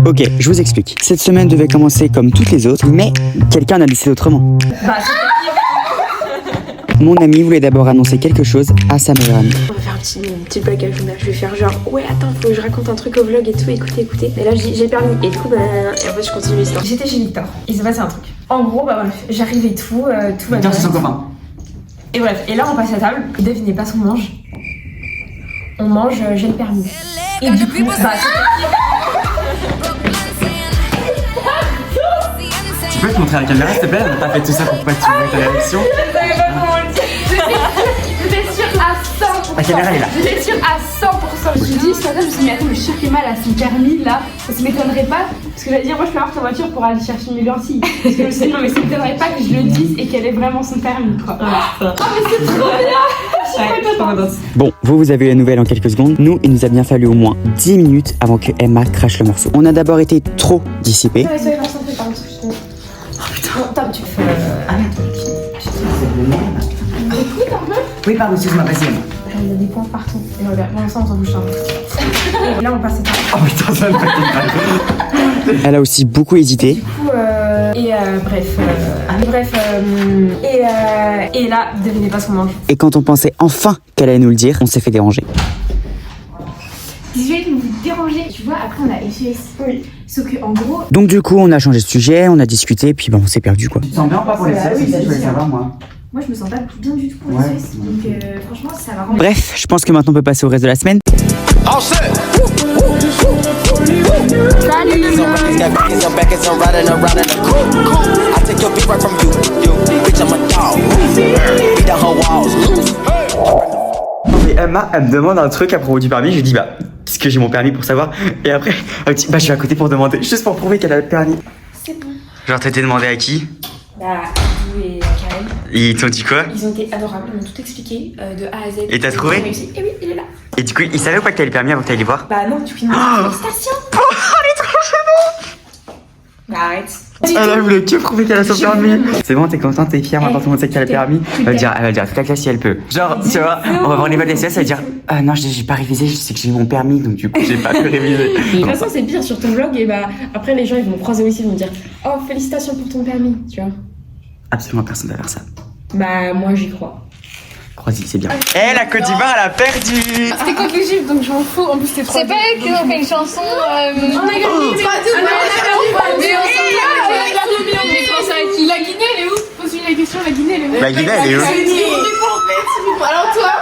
Ok, je vous explique. Cette semaine devait commencer comme toutes les autres, mais quelqu'un a décidé autrement. Mon ami voulait d'abord annoncer quelque chose à sa meilleure amie. On va faire une petite blague à Luna. Je vais faire genre, ouais, attends, faut que je raconte un truc au vlog et tout, écoutez. Et là, je dis, j'ai permis. Et du coup, et en fait, je continue l'histoire. J'étais chez Victor, il s'est passé un truc. En gros, bah bref, j'arrive et tout va bien. Victor, c'est son copain. Et bref, et là, on passe à table. Devinez pas ce qu'on mange. On mange, j'ai le permis. Et du coup, Tu peux te montrer à la caméra, s'il te plaît? T'as fait tout ça pour pas que tu vois ta réaction. J'étais sûre à 100%. La caméra, elle est là. J'étais sûre à 100%. Je me suis dit, ce matin, je me suis dit, mais attends, le chien qui est mal à son permis là, ça m'étonnerait pas. Parce que j'allais dire, moi je peux avoir ta voiture pour aller chercher mes lentilles. Parce que je me suis dit, non, mais ça m'étonnerait pas que je le dise et qu'elle ait vraiment son permis, quoi. Oh, mais c'est trop bien! Bon, vous avez eu la nouvelle en quelques secondes. Nous, il nous a bien fallu au moins 10 minutes avant que Emma crache le morceau. On a d'abord été trop dissipés. Ouais, soyez concentrés, pardon, ce que je te dis. Oh putain, Tom, tu fais. Écoute un peu. Oui, pardon, excuse-moi, vas-y. Il y a des points partout. Et regarde, bon, ça on s'en bouge un. Et là on passe à table. Oh putain, ça me fait mal. Elle a aussi beaucoup hésité. Du coup, et là, devinez pas ce qu'on mange. Et quand on pensait enfin qu'elle allait nous le dire, on s'est fait déranger. Désolé de vous déranger. Tu vois, après on a essayé. Oui. Sauf que en gros. Donc du coup, on a changé de sujet, on a discuté, puis bon, on s'est perdu quoi. Tu te sens bien pas pour les fesses? je voulais savoir moi. Moi je me sens pas bien du tout pour les fesses. Donc franchement, ça va rendre. Bref, je pense que maintenant on peut passer au reste de la semaine. Emma, elle me demande un truc à propos du permis, je lui dis bah, parce que j'ai mon permis pour savoir. Et après, elle me dit bah, je suis à côté pour demander, juste pour prouver qu'elle a le permis. C'est bon. Genre, t'as été demandé à qui? Bah, vous et Karen. Ils t'ont dit quoi? Ils ont été adorables, ils m'ont tout expliqué de A à Z. Et t'as trouvé? Et oui, il est là. Et du coup, ils savaient ou pas que t'avais le permis avant que t'ailles les voir? Bah non, du coup, ils m'ont dit félicitations. Oh, elle est trop gênante! Bah arrête. Elle voulait que prouver qu'elle a son permis. C'est bon, t'es contente, t'es fière, maintenant tout le monde sait qu'elle a le permis. Elle va dire toute la classe si elle peut. Genre, tu vois, on va voir les votes des CS, elle va dire non, j'ai pas révisé, je sais que j'ai eu mon permis, donc du coup, j'ai pas pu réviser. De toute façon, c'est pire sur ton vlog, et bah après, les gens ils vont me croiser aussi, ils vont me dire oh, félicitations pour ton permis, tu vois. Absolument personne va faire ça. Bah, moi j'y crois. Crois-y, c'est bien. Eh, la Côte d'Ivoire, elle a perdu! C'était conclusif, donc je m'en fous. En plus, c'était trop. C'est pas eux qui ont fait une chanson. On a gagné, La Guinée, elle est où? Pose-lui la question, la Guinée, elle est où? La Guinée, elle est où? Alors toi,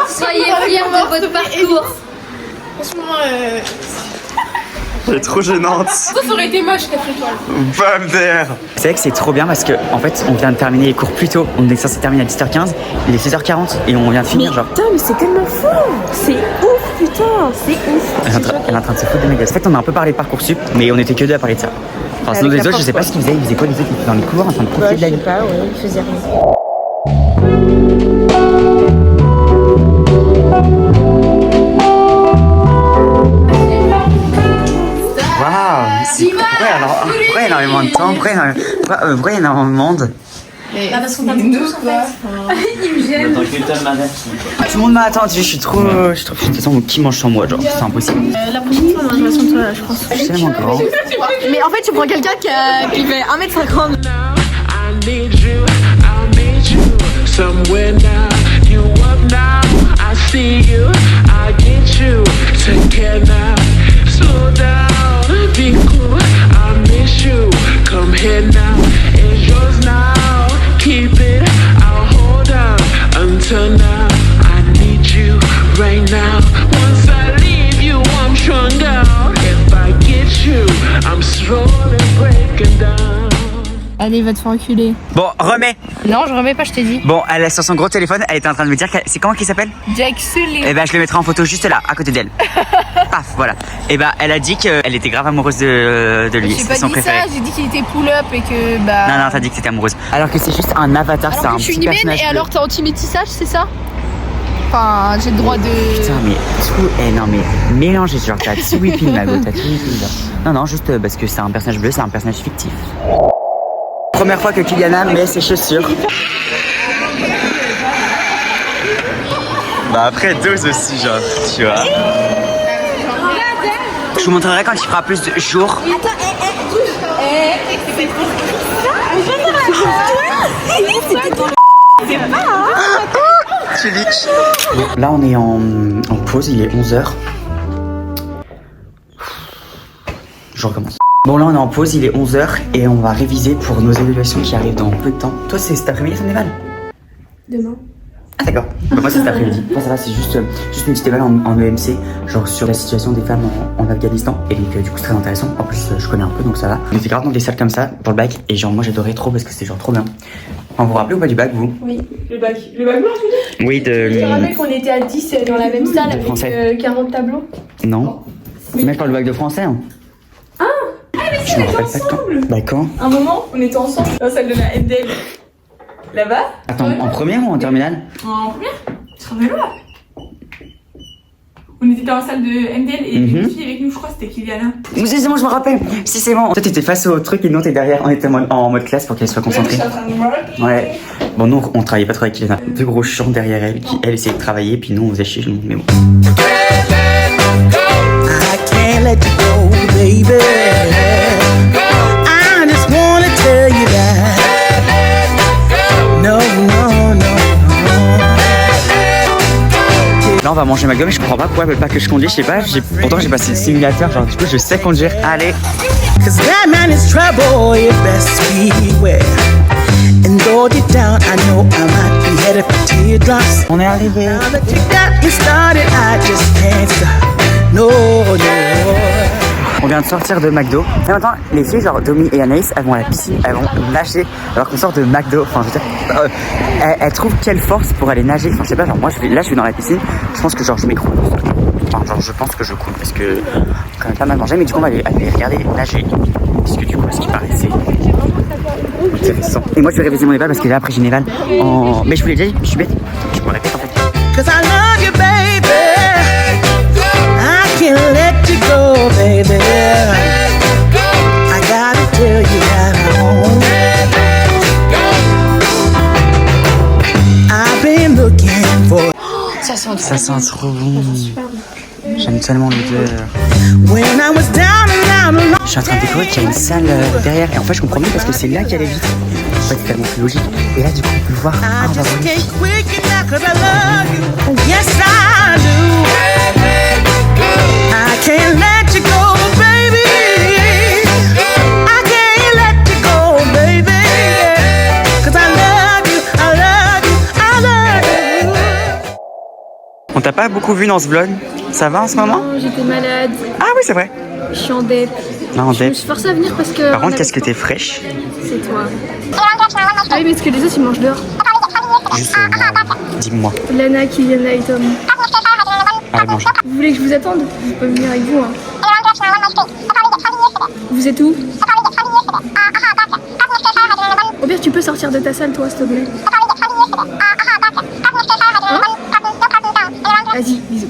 soyez fiers de votre parcours. Franchement, Elle est trop gênante. ça aurait été moche, 4 étoiles. Pomme d'air. Vous savez que c'est trop bien parce que, en fait, on vient de terminer les cours plus tôt. On est censé terminer à 10h15, il est 16h40 et on vient de finir, genre. Putain, mais c'est tellement fou. C'est ouf, putain, c'est ouf. Elle est en train de se foutre de ma gueule. En fait, on a un peu parlé de Parcoursup, mais on était que deux à parler de ça. Enfin, sinon, les autres, je sais pas ce qu'ils faisaient. Ils faisaient quoi, les autres? Ils étaient dans les couloirs en train de profiter de la vie. Je sais pas, ouais, ils faisaient rien. Waouh! Pourquoi il y a énormément de temps? Pourquoi il y a énormément de monde? Bah parce qu'on t'a dit tous en fait. Il me gêne. Tout le monde m'a attendu, je suis trop. De toute façon, qui mange sans moi, genre, c'est impossible. La prochaine fois, on mangera sans toi, je pense. Je suis tellement grand. Mais en fait, tu prends quelqu'un qui fait 1m50. I need you somewhere now. You up now, I see you, I get you. Take care now, slow down, be cool. I miss you, come here now. It's yours now, keep it. I'll hold on until now. I need you right now. Once I leave you, I'm stronger. If I get you, I'm slowly breaking down. Allez, va te faire enculer. Bon, remets. Non, je remets pas, je t'ai dit. Bon, elle est sur son gros téléphone, elle était en train de me dire c'est comment qu'il s'appelle? Jack Sully. Eh ben, je le mettrai en photo juste là, à côté d'elle. Paf, voilà. Et ben, elle a dit qu'elle était grave amoureuse de lui. J'ai C'est pas son dit préféré. ça, j'ai dit qu'il était pull-up et que bah. Non, t'as dit que t'étais amoureuse. Alors que c'est juste un avatar, c'est Alors un que je suis petit une humaine personnage. et alors t'es anti-métissage, c'est ça? Enfin, j'ai le droit de. Putain, mais tout. Non, mais mélanger, genre, t'as tout whipping, Mago, t'as tout whipping, genre. Non, juste parce que c'est un personnage bleu, c'est un personnage fictif. Première fois que Kyliana met ses chaussures. Bah après 12 aussi, genre, tu vois. Je vous montrerai quand il fera plus de jours. Bon, là on est en pause, il est 11h. Je recommence. Bon là on est en pause, il est 11h et on va réviser pour nos évaluations qui arrivent dans peu de temps. Toi c'est cet après-midi ton éval? Demain. Ah d'accord, moi c'est cet après-midi. Moi ça va, c'est juste une petite éval en EMC, genre sur la situation des femmes en Afghanistan. Et donc du coup c'est très intéressant, en plus je connais un peu donc ça va. On était grave dans des salles comme ça pour le bac et genre moi j'adorais trop parce que c'est genre trop bien. Enfin, vous vous rappelez ou pas du bac vous? Oui, le bac blanc, tu dis? Oui de... Je te rappelle qu'on était à 10 dans la même salle avec français. 40 tableaux. Non. Même pas le bac de français hein. Je me rappelle pas quand. Bah quand? Un moment, on était ensemble dans la salle de la MDL. Là-bas. Attends, en première ou en terminale? En première. Tu te rappelles pas? On était dans la salle de MDL et une fille avec nous, je crois, c'était Kyliana. Oui, c'est bon, je me rappelle. Si, c'est bon. Toi, t'étais face au truc et nous, t'es derrière. On était en mode classe pour qu'elle soit concentrée. Ouais. Bon, nous, on travaillait pas trop avec Kyliana. Deux gros chiants derrière elle qui, elle, essayait de travailler, puis nous, on faisait chier. Mais bon. I can't let you go, baby. I just wanna tell you that. No, no, no. Là, on va manger McDo, mais je comprends pas pourquoi elle veut pas que je conduise. Je sais pas. Pourtant, j'ai passé le simulateur. Genre, du coup, je sais conduire. Allez. Cause that man is trouble, you best beware. And though deep down, I know I might be headed for teardrops. On est arrivé. Now that you got me started, I just can't stop. No, no. On vient de sortir de McDo. Et maintenant, les filles, genre Domi et Anaïs, elles vont à la piscine, elles vont nager alors qu'on sort de McDo. Enfin, je veux dire, elles trouvent quelle force pour aller nager. Enfin, je sais pas, genre moi, je vais dans la piscine, je pense que genre je m'écroule. Enfin, genre je pense que je coule parce que quand même pas mal mangé, mais du coup, on va aller regarder nager. Parce que du coup, ce qui paraît, c'est intéressant. Et moi, je vais réviser mon éval parce que là, après, j'ai une éval en. Mais je vous l'ai déjà dit, je suis bête. Je me répète en fait. Cause I love you, baby. I can't let you go, baby. I gotta tell you that I won't. I've been looking for. Ça sent Ça sent trop bon. J'aime tellement l'odeur. When I was down and out alone. Je suis en train de découvrir qu'il y a une salle derrière. Et en fait, je comprends mieux parce que c'est là qu'il y a les vitres. En fait, c'est tellement plus logique. Et là, du coup, on peut voir. Ah, I on va just voir les can't filles. quit you now cause I love you. Yes, I do. I can't let you go, baby. I can't let you go, baby. Cause I love you, I love you, I love you. On t'a pas beaucoup vu dans ce vlog. Ça va en ce moment? Non, j'étais malade. Ah oui, c'est vrai. Je suis en dep. Non, en Je me dep. suis forcée à venir parce que. Par contre, qu'est-ce que t'es fraîche? C'est toi. Ah oui, parce que les autres ils mangent dehors. Juste, dis-moi. Lana, Kyliana et Tom. Ah, bon, Vous voulez que je vous attende? Je peux venir avec vous. Hein. Vous êtes où? Au pire, tu peux sortir de ta salle, toi, s'il te plaît. Hein? Vas-y, bisous.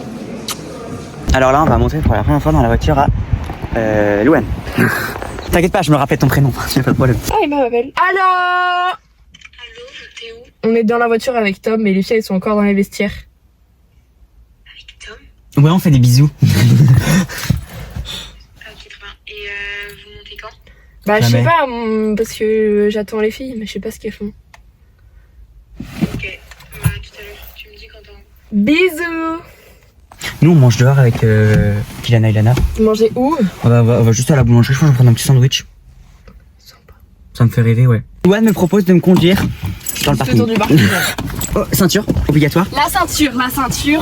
Alors là, on va monter pour la première fois dans la voiture à Louane. T'inquiète pas, je me rappelle ton prénom. Y'a pas de problème. Ah, il m'appelle. Allô? T'es où? On est dans la voiture avec Tom, mais les filles elles sont encore dans les vestiaires. Ouais, on fait des bisous. Ok, très bien. Et vous montez quand? Bah, je sais Jamais. pas, parce que j'attends les filles, mais je sais pas ce qu'elles font. Ok, bah, tout à l'heure, tu me dis quand t'en... Bisous! Nous, on mange dehors avec Kyliana et Lana. Vous mangez où? On va juste à la boulangerie, je pense que je vais prendre un petit sandwich. Sympa. Ça me fait rêver, ouais. Louane me propose de me conduire dans le parking. Autour du parking. Oh, ceinture, obligatoire. La ceinture,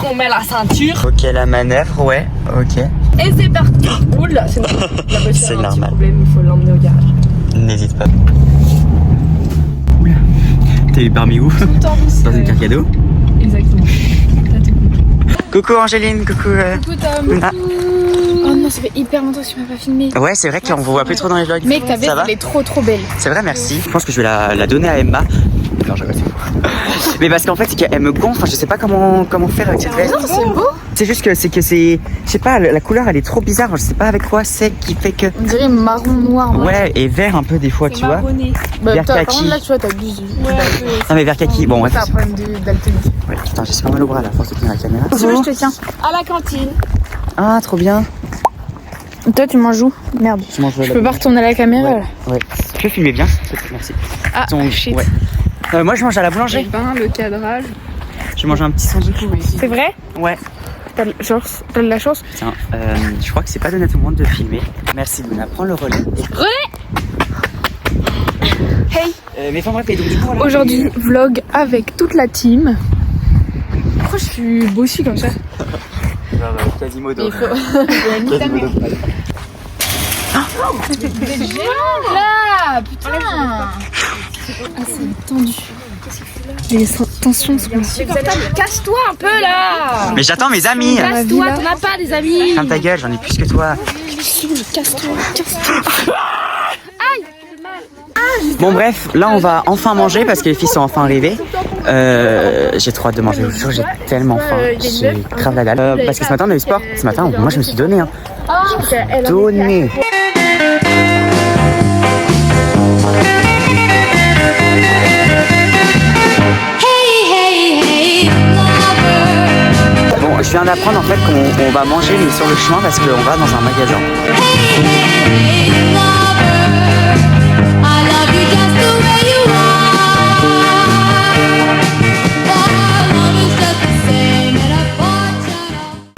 on met la ceinture. Ok, la manœuvre, ouais, ok. Et c'est parti. Oula, c'est normal. La voiture C'est a un petit normal. problème, il faut l'emmener au garage. N'hésite pas. Oula. T'as eu parmi où? Tout le temps Dans une carte cadeau. Exactement. Là, t'es cool. Coucou Angéline, coucou. Coucou Tom. Ah. Oh non, ça fait hyper longtemps que tu m'as pas filmé. Ouais, c'est vrai qu'on vous voit plus trop dans les vlogs. Mec, ta veste Ça va? elle est trop belle. C'est vrai, merci. Je pense que je vais la donner à Emma. Non, je rigole, c'est faux. Mais parce qu'en fait, c'est qu'elle me gonfle. Enfin, je sais pas comment faire avec cette veste. Non, c'est beau. C'est juste que c'est. Je sais pas, la couleur elle est trop bizarre. Je sais pas avec quoi c'est qui fait que. On dirait marron noir. Ouais, et vert un peu des fois, tu vois. Bah, Vert par kaki. contre, là, tu vois, t'abuses. Non, mais vert kaki. Bon, bref. T'as un problème daltonisme. Ouais, putain, j'ai super mal au bras là, force de tenir la caméra. Si tu veux, je te tiens. À la cantine. Ah, trop bien. Toi, tu manges où? Merde. Je peux pas retourner à la caméra là. Ouais. Tu peux filmer bien? Merci. Ah, shit. Ouais. Moi, je mange à la boulangerie. Le cadrage. Je mange un petit sandwich. C'est vrai? Ouais. T'as de la chance. Tiens, je crois que c'est pas donné à tout le monde de filmer. Merci Luna, prends le relais. Hey. Mais enfin bref, et donc du coup, voilà. Aujourd'hui, vlog avec toute la team. Pourquoi je suis bossu comme ça? Quasimodo. Là, putain. Ah, c'est tendu. Les tensions sont insupportables. Casse-toi un peu là. Mais j'attends mes amis. Casse-toi, t'en as pas des amis. Ferme ta gueule, j'en ai plus que toi. Casse-toi. Bon bref, là on va enfin manger parce que les filles sont enfin arrivées. J'ai trop hâte de manger, je vous jure, j'ai tellement faim. J'ai grave la dalle. Parce que ce matin on a eu sport. Ce matin, moi je me suis donné. Hein. Je me suis donné. Bon, je viens d'apprendre en fait qu'on va manger mais sur le chemin parce qu'on va dans un magasin.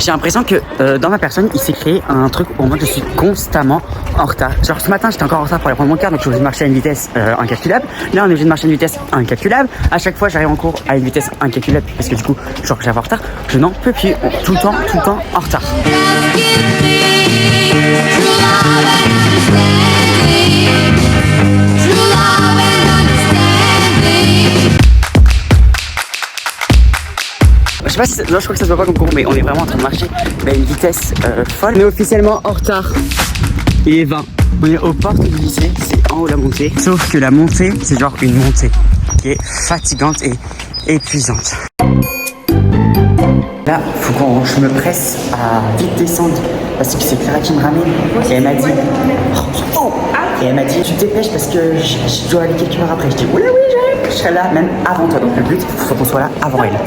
J'ai l'impression que dans ma personne, il s'est créé un truc où moi je suis constamment en retard. Genre ce matin, j'étais encore en retard pour aller prendre mon car, donc je suis obligé de marcher à une vitesse incalculable. Là, on est obligé de marcher à une vitesse incalculable. À chaque fois, j'arrive en cours à une vitesse incalculable parce que du coup, genre j'avais en retard. Je n'en peux plus, tout le temps en retard. Je sais pas si non, je crois que ça se voit pas comme cours, mais on est vraiment en train de marcher à une vitesse folle. On est officiellement en retard. Il est 20. On est aux portes du lycée, c'est en haut la montée. Sauf que la montée, c'est genre une montée qui est fatigante et épuisante. Là, faut que je me presse à vite descendre parce que c'est Clara qui me ramène. Et elle m'a dit, et elle m'a dit, tu te dépêches parce que je dois aller quelques heures après. Je dis, oui, j'arrive. Je serai là même avant toi. Donc le but, faut qu'on soit là avant elle.